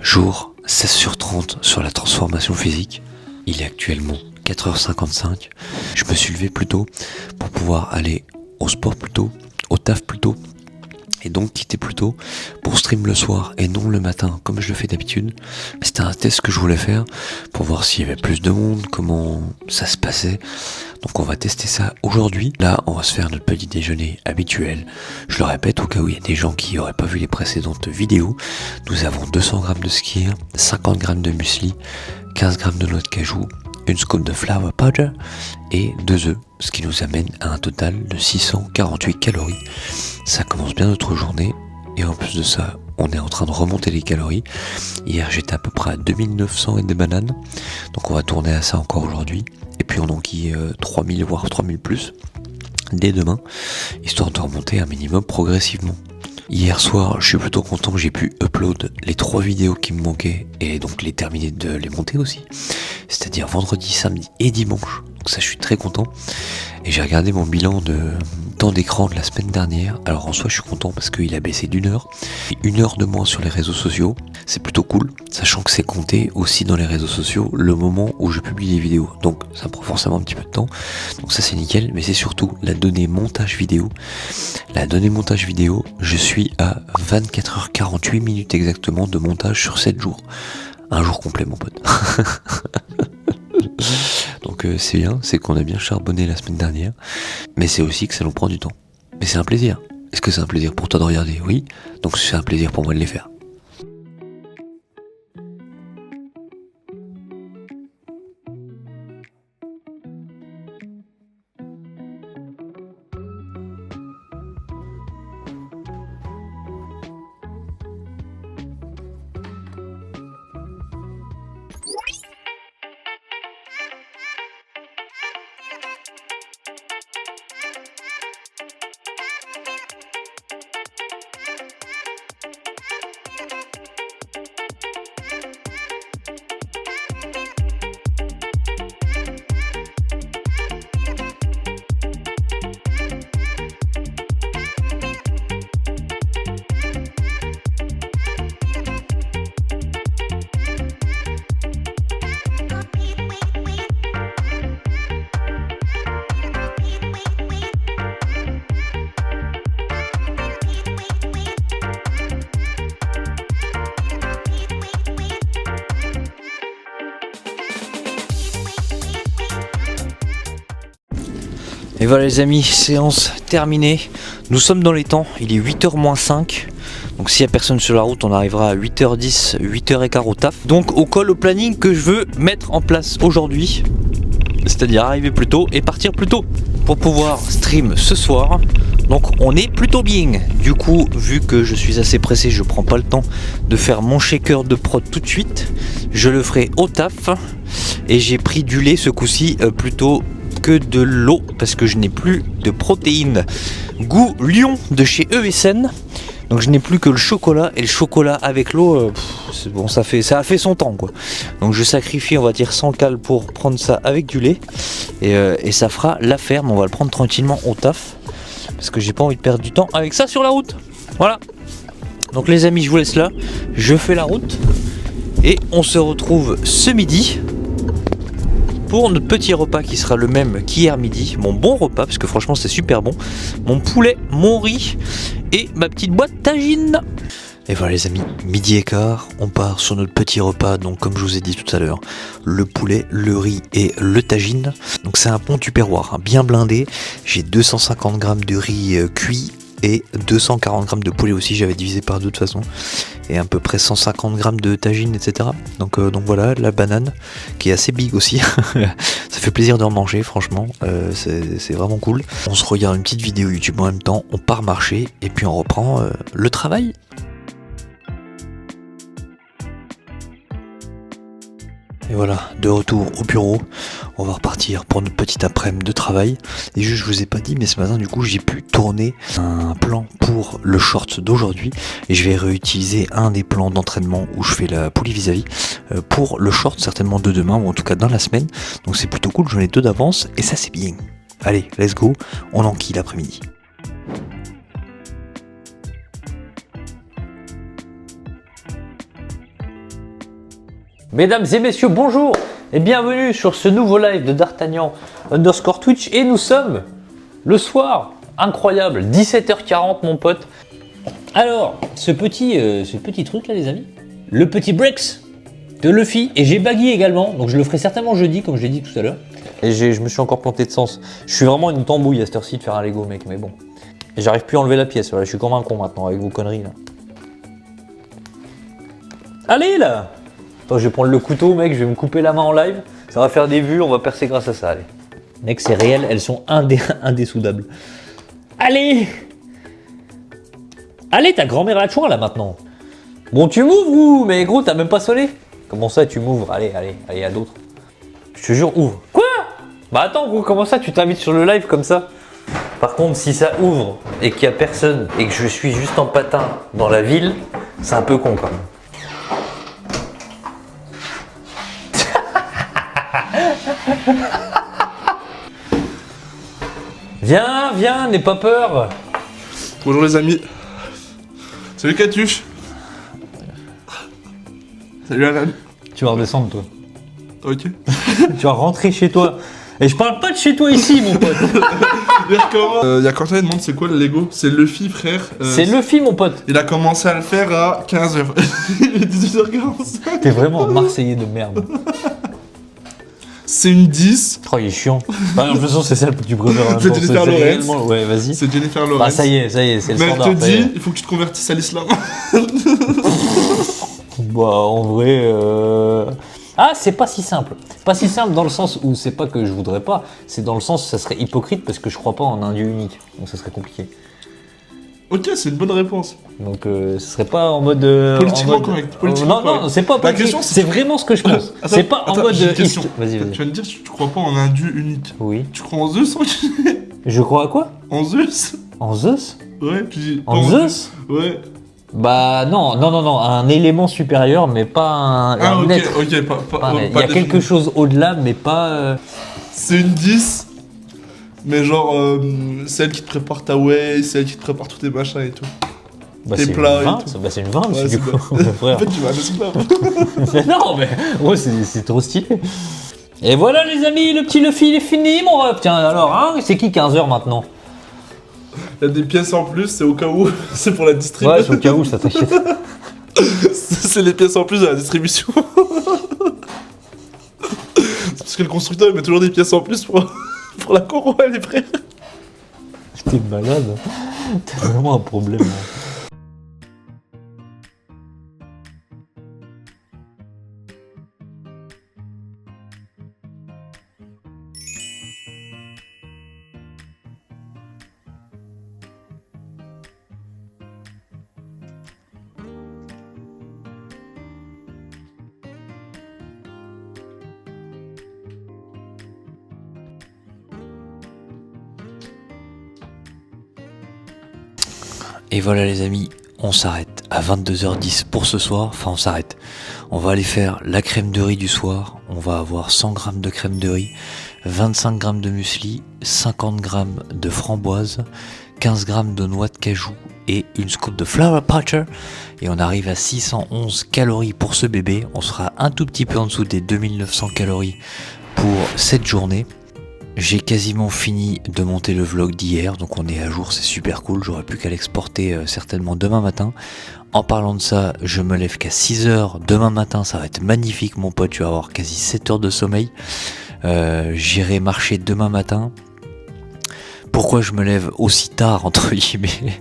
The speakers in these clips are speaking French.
Jour 16/30 sur la transformation physique. Il est actuellement 4h55. Je me suis levé plus tôt pour pouvoir aller au sport plus tôt, au taf plus tôt, et donc quitter plus tôt pour stream le soir et non le matin comme je le fais d'habitude. C'était un test que je voulais faire pour voir s'il y avait plus de monde, comment ça se passait. Donc on va tester ça aujourd'hui. Là on va se faire notre petit déjeuner habituel. Je le répète au cas où il y a des gens qui n'auraient pas vu les précédentes vidéos. Nous avons 200 g de skyr, 50 g de muesli, 15 g de noix de cajou, une scoop de flour powder et 2 œufs, ce qui nous amène à un total de 648 calories. Ça commence bien notre journée et en plus de ça, on est en train de remonter les calories. Hier, j'étais à peu près à 2900 et des bananes, donc on va tourner à ça encore aujourd'hui. Et puis on enquille 3000 voire 3000 plus dès demain, histoire de remonter un minimum progressivement. Hier soir, je suis plutôt content que j'ai pu upload les 3 vidéos qui me manquaient et donc les terminer de les monter aussi. C'est-à-dire vendredi, samedi et dimanche. Donc ça, je suis très content. Et j'ai regardé mon bilan de temps d'écran de la semaine dernière. Alors en soi, je suis content parce qu'il a baissé d'1 heure. Et 1 heure de moins sur les réseaux sociaux. C'est plutôt cool, sachant que c'est compté aussi dans les réseaux sociaux le moment où je publie les vidéos. Donc ça prend forcément un petit peu de temps. Donc ça, c'est nickel. Mais c'est surtout la donnée montage vidéo. La donnée montage vidéo, je suis à 24h48 minutes exactement de montage sur 7 jours. Un jour complet, mon pote. Donc c'est bien, c'est qu'on a bien charbonné la semaine dernière. Mais c'est aussi que ça nous prend du temps. Mais c'est un plaisir. Est-ce que c'est un plaisir pour toi de regarder? Oui. Donc c'est un plaisir pour moi de les faire. Et voilà les amis, séance terminée. Nous sommes dans les temps, il est 8h moins 5. Donc s'il n'y a personne sur la route, on arrivera à 8h10, 8h15 au taf. Donc au call, au planning que je veux mettre en place aujourd'hui. C'est-à-dire arriver plus tôt et partir plus tôt pour pouvoir stream ce soir. Donc on est plutôt bien. Du coup, vu que je suis assez pressé, je prends pas le temps de faire mon shaker de prod tout de suite. Je le ferai au taf. Et j'ai pris du lait ce coup-ci plutôt que de l'eau parce que je n'ai plus de protéines goût Lion de chez ESN. Donc je n'ai plus que le chocolat et le chocolat avec l'eau, c'est bon, ça a fait son temps quoi. Donc je sacrifie on va dire 100 cales pour prendre ça avec du lait et ça fera l'affaire, mais on va le prendre tranquillement au taf parce que j'ai pas envie de perdre du temps avec ça sur la route. Voilà. Donc les amis, je vous laisse là, je fais la route et on se retrouve ce midi pour notre petit repas qui sera le même qu'hier midi. Mon bon repas, parce que franchement c'est super bon. Mon poulet, mon riz et ma petite boîte tagine. Et voilà les amis, midi et quart, on part sur notre petit repas. Donc comme je vous ai dit tout à l'heure, le poulet, le riz et le tagine. Donc c'est un bon tupperware, hein, bien blindé. J'ai 250 g de riz cuit et 240 g de poulet aussi, j'avais divisé par 2 de toute façon, et à peu près 150 g de tagine, etc. Donc voilà, la banane qui est assez big aussi. Ça fait plaisir de en manger, franchement, c'est vraiment cool. On se regarde une petite vidéo YouTube en même temps, on part marcher et puis on reprend le travail. Et voilà, de retour au bureau, on va repartir pour notre petite après-midi de travail. Et juste, je vous ai pas dit, mais ce matin, du coup, j'ai pu tourner un plan pour le short d'aujourd'hui. Et je vais réutiliser un des plans d'entraînement où je fais la poulie vis-à-vis pour le short, certainement de demain, ou en tout cas dans la semaine. Donc c'est plutôt cool, j'en ai 2 d'avance, et ça c'est bien. Allez, let's go, on enquille l'après-midi. Mesdames et messieurs, bonjour et bienvenue sur ce nouveau live de D'Artagnan _ Twitch. Et nous sommes le soir, incroyable, 17h40 mon pote. Alors, ce petit truc là les amis, le petit Brex de Luffy, et j'ai baggy également, donc je le ferai certainement jeudi comme je l'ai dit tout à l'heure. Et je me suis encore planté de sens. Je suis vraiment une tambouille à cette heure-ci de faire un Lego mec, mais bon. Et j'arrive plus à enlever la pièce, voilà, je suis comme un con maintenant avec vos conneries là. Allez là! Attends, je vais prendre le couteau mec, je vais me couper la main en live, ça va faire des vues, on va percer grâce à ça, allez. Mec c'est réel, elles sont indessoudables. Allez! Allez, ta grand-mère a choix là maintenant. Bon tu m'ouvres ou? Mais gros t'as même pas sonné? Comment ça tu m'ouvres? Allez, à d'autres. Je te jure, ouvre. Quoi? Bah attends gros, comment ça tu t'invites sur le live comme ça? Par contre si ça ouvre et qu'il y a personne et que je suis juste en patin dans la ville, c'est un peu con quand même. Viens, n'aie pas peur. Bonjour les amis. Salut Catuche. Salut Alan. Tu vas redescendre toi. Ok. Tu vas rentrer chez toi. Et je parle pas de chez toi ici mon pote. Il y a Quentin qui demande c'est quoi le Lego? C'est Luffy frère. C'est Luffy mon pote. Il a commencé à le faire à 15h. Il est 18h45. T'es vraiment un Marseillais de merde. C'est une 10. Oh il est chiant. Bah, de toute façon c'est celle que tu préfères. C'est Jennifer Lawrence. Ouais vas-y. C'est Jennifer Lawrence. Bah ça y est, c'est le mais standard. Mais elle te dit, il faut que tu te convertisses à l'islam. Bah en vrai... Ah c'est pas si simple. Pas si simple dans le sens où c'est pas que je voudrais pas, c'est dans le sens où ça serait hypocrite parce que je crois pas en un dieu unique. Donc ça serait compliqué. Ok, c'est une bonne réponse. Donc ce serait pas en mode... Politiquement correct. Non, c'est pas politique. C'est vraiment ce que je pense. C'est pas en mode... Vas-y. Tu vas me dire si tu crois pas en un dieu unique. Oui. Tu crois en Zeus? Je crois à quoi? En Zeus. En Zeus? Ouais, tu dis... En Zeus? Ouais. Bah non, un élément supérieur, mais pas un être. Ok, il y a quelque chose au-delà, mais pas... C'est une 10, mais genre, celle qui te prépare ta whey, celle qui te prépare tous tes machins et tout. Bah tes plats et tout. Bah c'est une 20 ouais, du coup, frère. En fait, tu vas aller esclave. Mais non, mais ouais, c'est trop stylé. Et voilà les amis, le petit Luffy il est fini mon ref. Tiens alors, hein, c'est qui 15h maintenant? Il y a des pièces en plus, c'est au cas où, c'est pour la distribution. Ouais, c'est au cas où, ça t'inquiète. C'est les pièces en plus de la distribution. C'est parce que le constructeur il met toujours des pièces en plus pour la coro, les frères. T'es malade, t'as vraiment un problème. Hein. Et voilà les amis, on s'arrête à 22h10 pour ce soir, enfin on s'arrête. On va aller faire la crème de riz du soir, on va avoir 100 g de crème de riz, 25 g de muesli, 50 g de framboise, 15 g de noix de cajou et une scoop de flower patcher. Et on arrive à 611 calories pour ce bébé, on sera un tout petit peu en dessous des 2900 calories pour cette journée. J'ai quasiment fini de monter le vlog d'hier, donc on est à jour, c'est super cool, j'aurai plus qu'à l'exporter certainement demain matin. En parlant de ça, je me lève qu'à 6h demain matin, ça va être magnifique mon pote, tu vas avoir quasi 7 heures de sommeil. J'irai marcher demain matin. Pourquoi je me lève aussi tard entre guillemets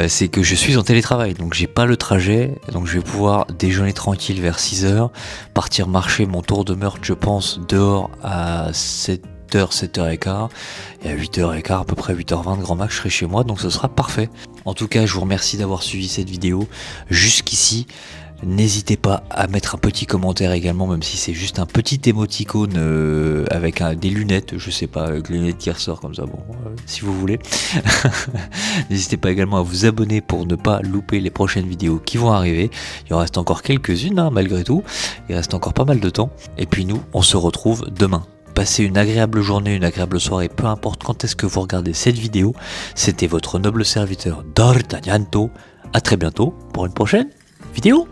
c'est que je suis en télétravail, donc j'ai pas le trajet, donc je vais pouvoir déjeuner tranquille vers 6h, partir marcher mon tour de meurtre je pense dehors à 7h, 7h15 et à 8h15, à peu près 8h20 grand max je serai chez moi, donc ce sera parfait. En tout cas je vous remercie d'avoir suivi cette vidéo jusqu'ici. N'hésitez pas à mettre un petit commentaire également, même si c'est juste un petit émoticône avec des lunettes, je sais pas, avec les lunettes qui ressortent comme ça, bon, si vous voulez. N'hésitez pas également à vous abonner pour ne pas louper les prochaines vidéos qui vont arriver. Il en reste encore quelques-unes, hein, malgré tout. Il reste encore pas mal de temps. Et puis nous, on se retrouve demain. Passez une agréable journée, une agréable soirée, peu importe quand est-ce que vous regardez cette vidéo. C'était votre noble serviteur D'Artagnan. À très bientôt pour une prochaine vidéo.